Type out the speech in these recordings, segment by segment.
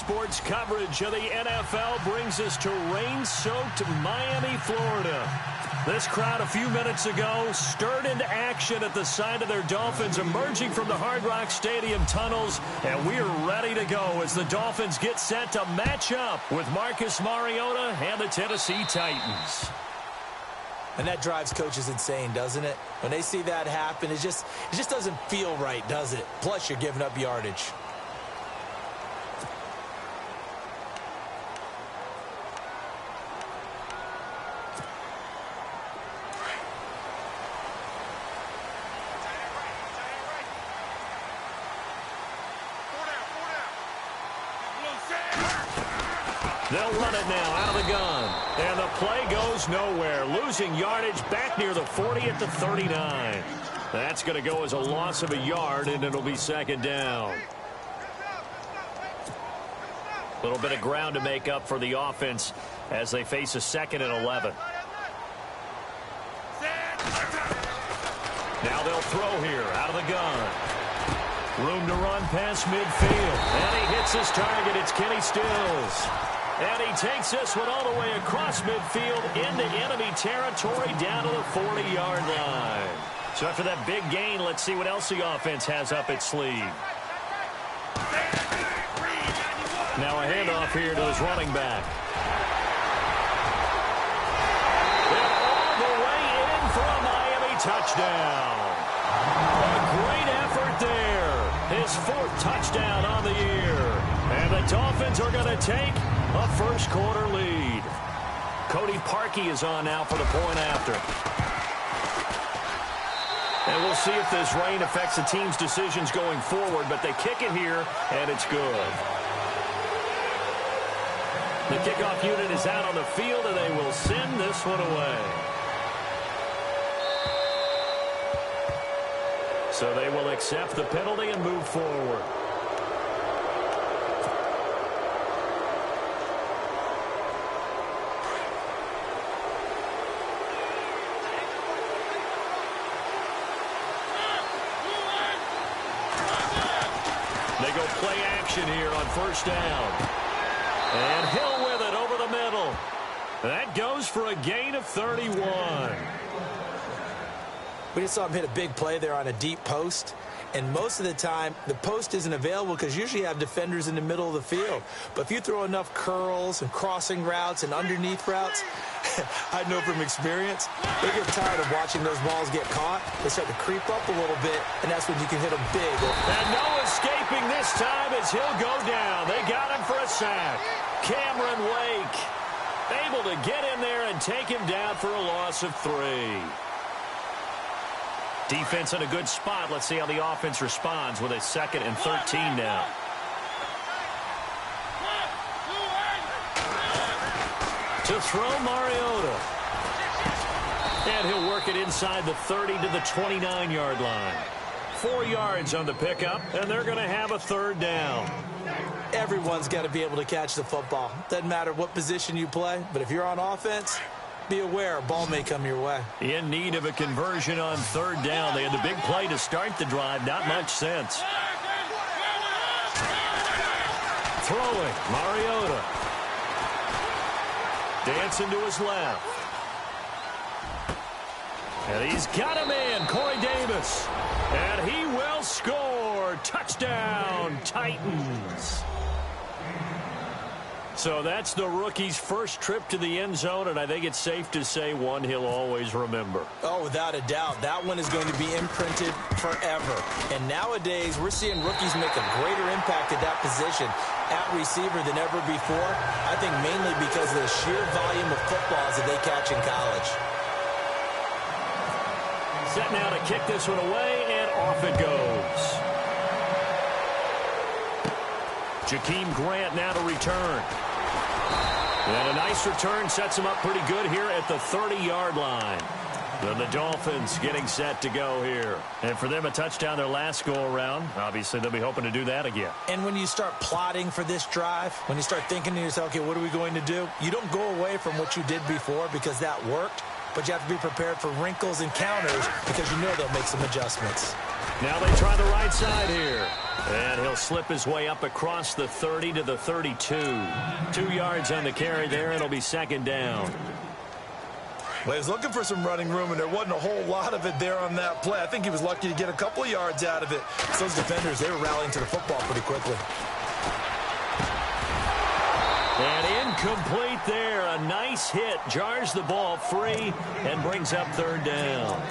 sports coverage of the NFL brings us to rain-soaked Miami, Florida. This crowd a few minutes ago stirred into action at the sight of their Dolphins emerging from the Hard Rock Stadium tunnels, and we are ready to go as the Dolphins get set to match up with Marcus Mariota and the Tennessee Titans. And that drives coaches insane, doesn't it? When they see that happen, it just doesn't feel right, does it? Plus, you're giving up yardage. They'll run it now out of the gun. And the play goes nowhere. Losing yardage back near the 40 at the 39. That's going to go as a loss of a yard, and it'll be second down. A little bit of ground to make up for the offense as they face a 2nd and 11. Now they'll throw here out of the gun. Room to run past midfield. And he hits his target. It's Kenny Stills. And he takes this one all the way across midfield into enemy territory down to the 40-yard line. So after that big gain, let's see what else the offense has up its sleeve. Now a handoff here to his running back. And all the way in for a Miami touchdown. A great effort there. His 4th touchdown on the year. And the Dolphins are going to take a first-quarter lead. Cody Parkey is on now for the point after. And we'll see if this rain affects the team's decisions going forward, but they kick it here, and it's good. The kickoff unit is out on the field, and they will send this one away. So they will accept the penalty and move forward. They go play action here on first down. And Hill with it over the middle. That goes for a gain of 31. We just saw him hit a big play there on a deep post. And most of the time, the post isn't available because usually you have defenders in the middle of the field. But if you throw enough curls and crossing routes and underneath routes, I know from experience, they get tired of watching those balls get caught. They start to creep up a little bit, and that's when you can hit them big. And no escaping this time as he'll go down. They got him for a sack. Cameron Wake able to get in there and take him down for a loss of 3. Defense in a good spot. Let's see how the offense responds with a 2nd and 13 now. To throw Mariota. And he'll work it inside the 30 to the 29-yard line. 4 yards on the pickup, and they're going to have a 3rd down. Everyone's got to be able to catch the football. Doesn't matter what position you play, but if you're on offense, be aware a ball may come your way. In need of a conversion on 3rd down. They had the big play to start the drive. Not much sense. Throwing, Mariota. Dancing to his left. And he's got a man, Corey Davis. And he will score. Touchdown, Titans. So that's the rookie's first trip to the end zone, and I think it's safe to say one he'll always remember. Oh, without a doubt. That one is going to be imprinted forever. And nowadays, we're seeing rookies make a greater impact at that position at receiver than ever before. I think mainly because of the sheer volume of footballs that they catch in college. Set now to kick this one away, and off it goes. Jakeem Grant now to return. And a nice return sets him up pretty good here at the 30-yard line. Then the Dolphins getting set to go here. And for them, a touchdown their last go-around. Obviously, they'll be hoping to do that again. And when you start plotting for this drive, when you start thinking to yourself, okay, what are we going to do? You don't go away from what you did before because that worked, but you have to be prepared for wrinkles and counters because you know they'll make some adjustments. Now they try the right side here. And he'll slip his way up across the 30 to the 32. 2 yards on the carry there. It'll be second down. Well, he was looking for some running room, and there wasn't a whole lot of it there on that play. I think he was lucky to get a couple of yards out of it. So those defenders, they were rallying to the football pretty quickly. And incomplete there. A nice hit. Jars the ball free and brings up third down.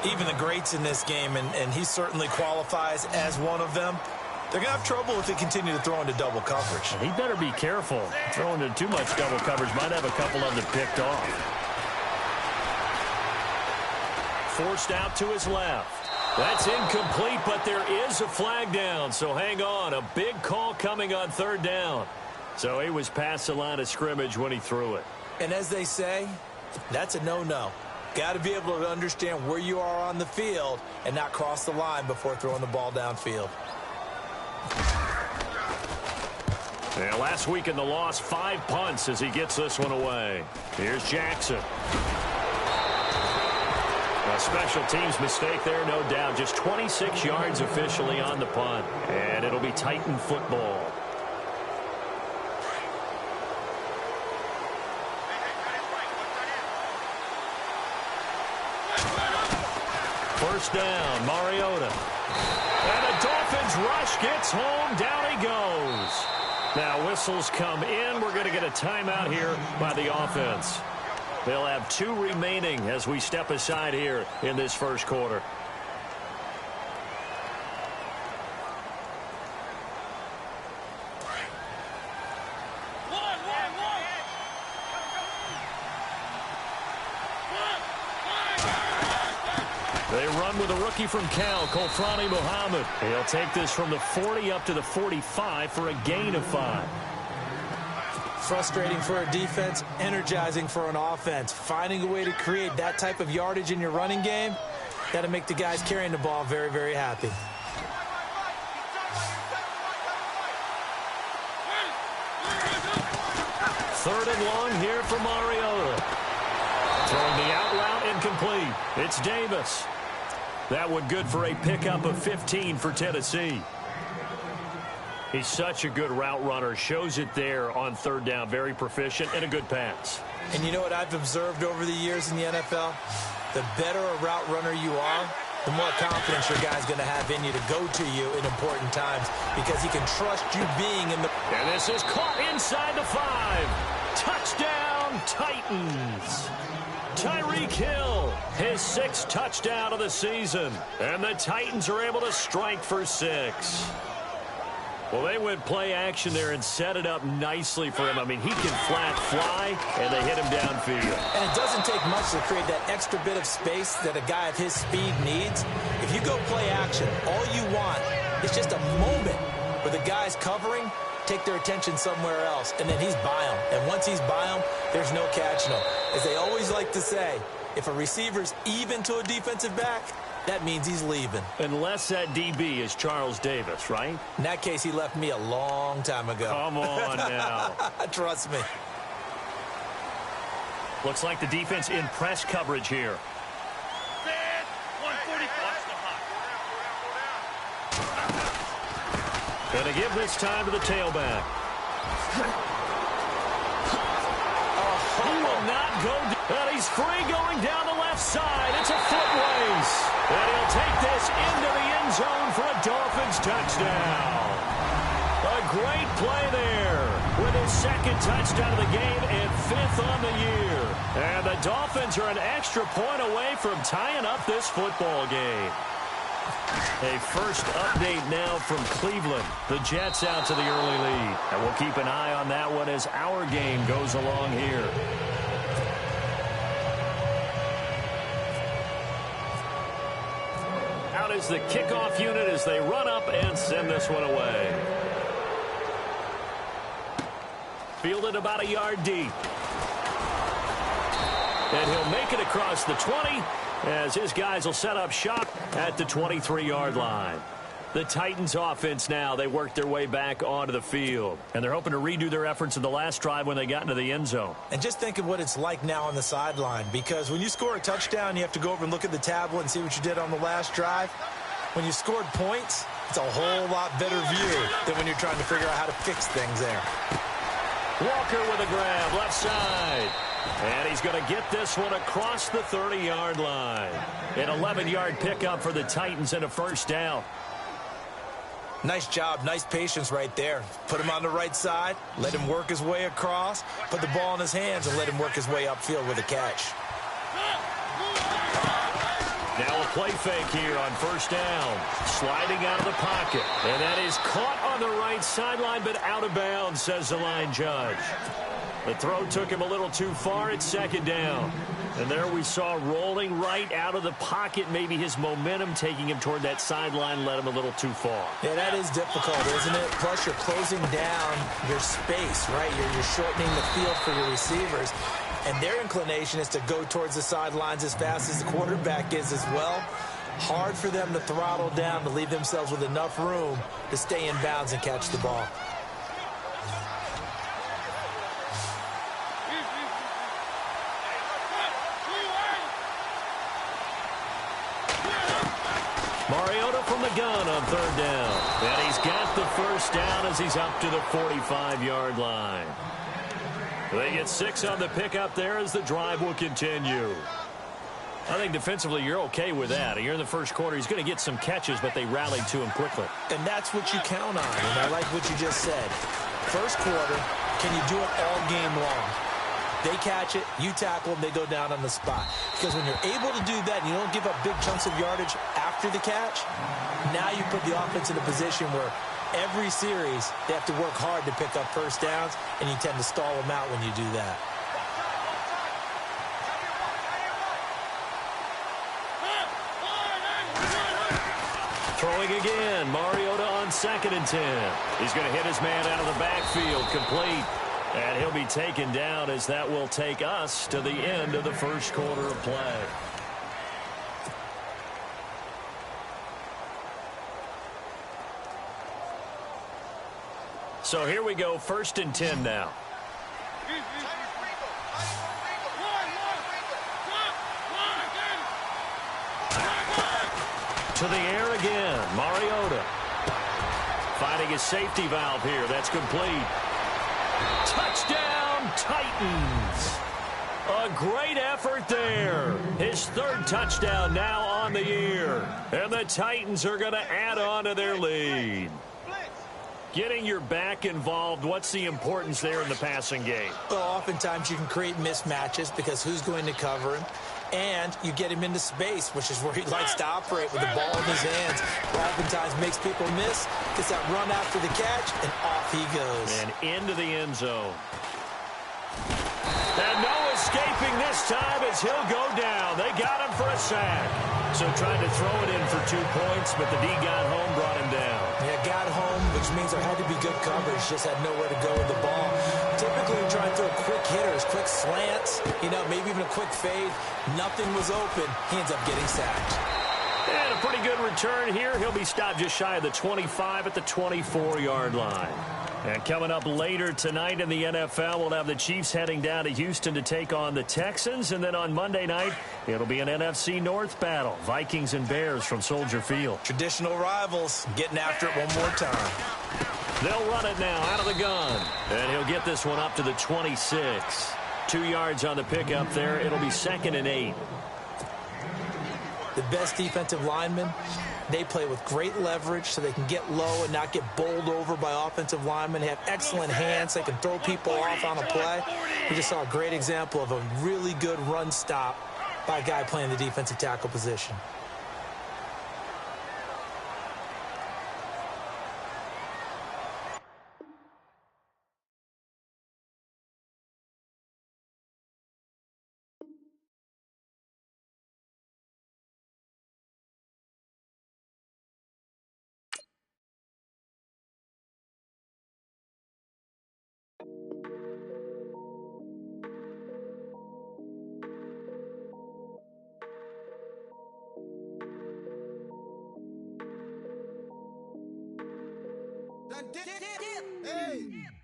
Even the greats in this game, and he certainly qualifies as one of them, they're going to have trouble if they continue to throw into double coverage. He better be careful. Throwing into too much double coverage might have a couple of them picked off. Forced out to his left. That's incomplete, but there is a flag down, so hang on. A big call coming on third down. So he was past the line of scrimmage when he threw it. And as they say, that's a no-no. Got to be able to understand where you are on the field and not cross the line before throwing the ball downfield. Yeah, last week in the loss, 5 punts as he gets this one away. Here's Jackson. A special teams mistake there, no doubt. Just 26 yards officially on the punt. And it'll be Titan football. First down, Mariota. And the Dolphins rush gets home. Down he goes. Now whistles come in. We're going to get a timeout here by the offense. They'll have 2 remaining as we step aside here in this first quarter. They run with a rookie from Cal, Kolfrani Muhammad. He'll take this from the 40 up to the 45 for a gain of 5. Frustrating for a defense, energizing for an offense. Finding a way to create that type of yardage in your running game, got to make the guys carrying the ball very, very happy. Third and long here for Mariota. Throwing the out route incomplete. It's Davis. That one good for a pickup of 15 for Tennessee. He's such a good route runner. Shows it there on third down. Very proficient and a good pass. And you know what I've observed over the years in the NFL? The better a route runner you are, the more confidence your guy's going to have in you to go to you in important times because he can trust you being in the... And this is caught inside the 5. Touchdown, Titans. Tyreek Hill, his 6th touchdown of the season. And the Titans are able to strike for 6. Well, they went play action there and set it up nicely for him. I mean, he can flat fly, and they hit him downfield. And it doesn't take much to create that extra bit of space that a guy of his speed needs. If you go play action, all you want is just a moment where the guy's covering, take their attention somewhere else, and then he's by him. And once he's by him, there's no catching him. As they always like to say, if a receiver's even to a defensive back, that means he's leaving. Unless that DB is Charles Davis, right? In that case, he left me a long time ago. Come on now. Trust me. Looks like the defense in press coverage here. Going to give this time to the tailback. He will not go. And he's free going down the left side. It's a foot race. And he'll take this into the end zone for a Dolphins touchdown. A great play there with his 2nd touchdown of the game and 5th on the year. And the Dolphins are an extra point away from tying up this football game. A first update now from Cleveland. The Jets out to the early lead. And we'll keep an eye on that one as our game goes along here. Out is the kickoff unit as they run up and send this one away. Fielded about a yard deep. And he'll make it across the 20 as his guys will set up shop at the 23-yard line. The Titans offense now, they work their way back onto the field. And they're hoping to redo their efforts in the last drive when they got into the end zone. And just think of what it's like now on the sideline, because when you score a touchdown, you have to go over and look at the tablet and see what you did on the last drive. When you scored points, It's a whole lot better view than when you're trying to figure out how to fix things there. Walker with a grab, left side. And he's going to get this one across the 30-yard line. An 11-yard pickup for the Titans and a first down. Nice job, nice patience right there. Put him on the right side, let him work his way across, put the ball in his hands, and let him work his way upfield with a catch. Now a play fake here on first down. Sliding out of the pocket. And that is caught on the right sideline, but out of bounds, says the line judge. The throw took him a little too far. It's second down. And there we saw rolling right out of the pocket. Maybe his momentum taking him toward that sideline led him a little too far. Yeah, that is difficult, isn't it? Plus, you're closing down your space, right? You're shortening the field for your receivers. And their inclination is to go towards the sidelines as fast as the quarterback is as well. Hard for them to throttle down to leave themselves with enough room to stay in bounds and catch the ball. Mariota from the gun on third down. And he's got the first down as he's up to the 45-yard line. They get 6 on the pickup there as the drive will continue. I think defensively you're okay with that. You're in the first quarter. He's going to get some catches, but they rallied to him quickly. And that's what you count on. And I like what you just said. First quarter, can you do it all game long? They catch it, you tackle them, they go down on the spot. Because when you're able to do that and you don't give up big chunks of yardage after the catch, now you put the offense in a position where every series they have to work hard to pick up first downs, and you tend to stall them out when you do that. Throwing again, Mariota on 2nd and 10. He's going to hit his man out of the backfield, complete. And he'll be taken down as that will take us to the end of the first quarter of play. So here we go, 1st and 10 now. To the air again, Mariota. Finding his safety valve here, that's complete. Touchdown, Titans. A great effort there. His 3rd touchdown now on the year. And the Titans are going to add on to their lead. Getting your back involved, what's the importance there in the passing game? Well, oftentimes you can create mismatches because who's going to cover him? And you get him into space, which is where he likes to operate with the ball in his hands. Oftentimes makes people miss, gets that run after the catch, and off he goes. And into the end zone. And no escaping this time as he'll go down. They got him for a sack. So trying to throw it in for 2 points, but the D got home, brought him down. Yeah, got home, which means there had to be good coverage. Just had nowhere to go with the ball. Typically, you try and throw quick hitters, quick slants, maybe even a quick fade. Nothing was open. He ends up getting sacked. And a pretty good return here. He'll be stopped just shy of the 25 at the 24-yard line. And coming up later tonight in the NFL, we'll have the Chiefs heading down to Houston to take on the Texans. And then on Monday night, it'll be an NFC North battle. Vikings and Bears from Soldier Field. Traditional rivals getting after it one more time. They'll run it now out of the gun. And he'll get this one up to the 26. 2 yards on the pickup there. It'll be 2nd and 8. The best defensive linemen, they play with great leverage so they can get low and not get bowled over by offensive linemen. They have excellent hands. They can throw people off on a play. We just saw a great example of a really good run stop by a guy playing the defensive tackle position. Hey.